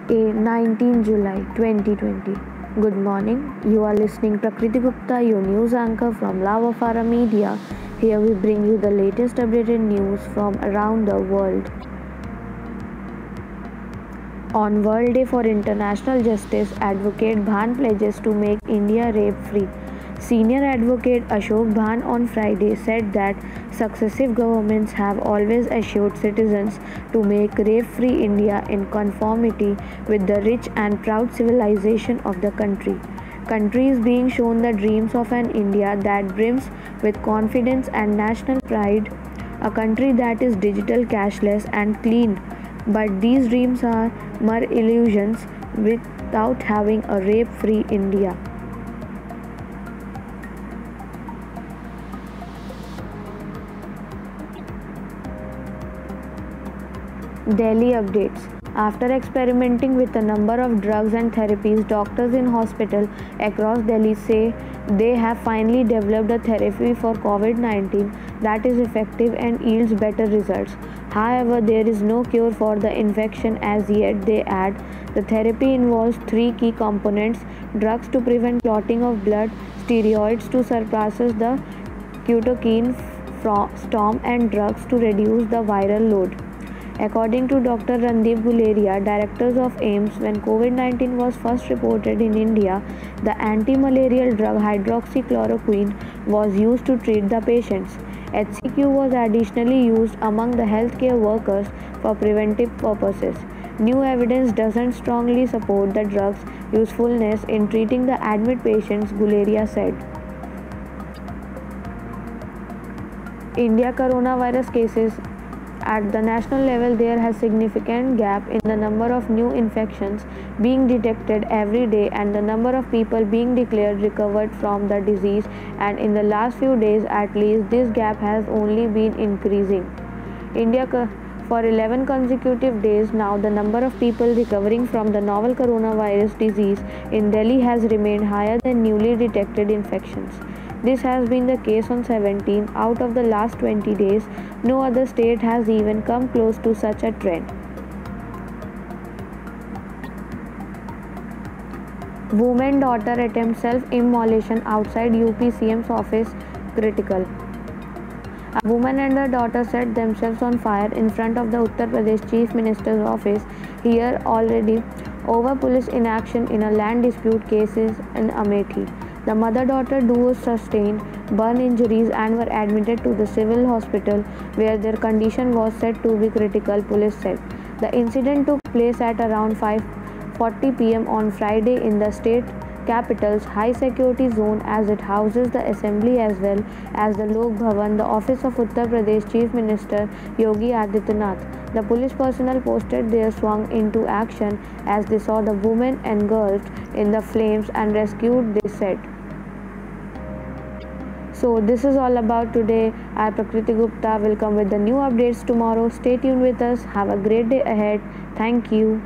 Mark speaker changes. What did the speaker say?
Speaker 1: 19 July 2020. Good morning. You are listening Prakriti Gupta, your news anchor from Lava Farah Media. Here we bring you the latest updated news from around the world. On World Day for International Justice, Advocate Bhan pledges to make India rape-free. Senior advocate Ashok Bhan on Friday said that successive governments have always assured citizens to make rape-free India in conformity with the rich and proud civilization of the country. Country is being shown the dreams of an India that brims with confidence and national pride, a country that is digital, cashless, and clean. But these dreams are mere illusions without having a rape free India. Delhi updates. After experimenting with a number of drugs and therapies, doctors in hospitals across Delhi say they have finally developed a therapy for COVID-19 that is effective and yields better results. However, there is no cure for the infection as yet. They add the therapy involves three key components: drugs to prevent clotting of blood, steroids to suppress the cytokine storm, and drugs to reduce the viral load. According to Dr. Randeep Guleria, director of AIIMS, when COVID-19 was first reported in India, the anti-malarial drug hydroxychloroquine was used to treat the patients. HCQ was additionally used among the healthcare workers for preventive purposes. New evidence doesn't strongly support the drug's usefulness in treating the admit patients, Guleria said. India coronavirus cases. At the national level, there has significant gap in the number of new infections being detected every day and the number of people being declared recovered from the disease, and in the last few days at least this gap has only been increasing. For 11 consecutive days now, the number of people recovering from the novel coronavirus disease in Delhi has remained higher than newly detected infections. This has been the case on 17 out of the last 20 days. No other state has even come close to such a trend. Woman daughter attempts self-immolation outside UP CM's office, critical. A woman and her daughter set themselves on fire in front of the Uttar Pradesh Chief Minister's office here already over police inaction in a land dispute cases in Amethi. The mother-daughter duo sustained burn injuries and were admitted to the civil hospital where their condition was said to be critical, police said. The incident took place at around 5:40 p.m. on Friday in the state capital's high-security zone as it houses the assembly as well as the Lok Bhavan, the office of Uttar Pradesh Chief Minister Yogi Adityanath. The police personnel posted their swung into action as they saw the woman engulfed in the flames and rescued, they said. So this is all about today. I, Prakriti Gupta, will come with the new updates tomorrow. Stay tuned with us. Have a great day ahead. Thank you.